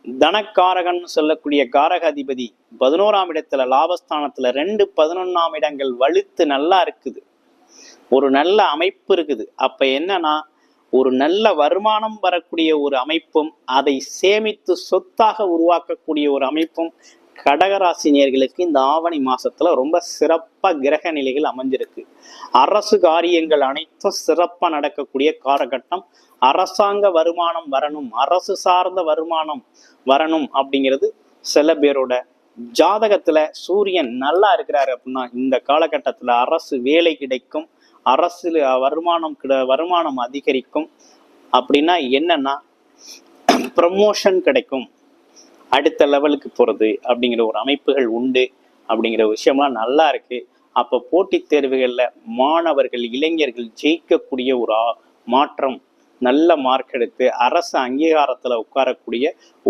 தனக்காரகன் சொல்லக்கூடிய காரக அதிபதி 11ஆம் இடத்துல லாபஸ்தானத்துல 2, 11ஆம் இடங்கள் வலுத்து நல்லா இருக்குது. ஒரு நல்ல அமைப்பு இருக்குது. அப்ப என்னன்னா ஒரு நல்ல வருமானம் வரக்கூடிய ஒரு அமைப்பும் அதை சேமித்து சொத்தாக உருவாக்கக்கூடிய ஒரு அமைப்பும் கடகராசினியர்களுக்கு இந்த ஆவணி மாசத்துல ரொம்ப சிறப்பா கிரக நிலைகள் அமைஞ்சிருக்கு. அரசு காரியங்கள் அனைத்தும் சிறப்பா நடக்கக்கூடிய காலகட்டம். அரசாங்க வருமானம் வரணும், அரசு சார்ந்த வருமானம் வரணும் அப்படிங்கிறது சில பேரோட ஜாதகத்துல சூரியன் நல்லா இருக்கிறாரு அப்படின்னா இந்த காலகட்டத்துல அரசு வேலை கிடைக்கும், அரசு வருமானம் அதிகரிக்கும். அப்படின்னா என்னன்னா ப்ரமோஷன் கிடைக்கும், அடுத்த லெவலுக்கு போறது அப்படிங்கிற ஒரு அமைப்புகள் உண்டு அப்படிங்கிற விஷயம்லாம் நல்லா இருக்கு. அப்ப போட்டித் தேர்வுகள்ல மாணவர்கள் இளைஞர்கள் ஜெயிக்கக்கூடிய ஒரு மாற்றம், நல்ல மார்க் எடுத்து அரசு அங்கீகாரத்துல உட்காரக்கூடிய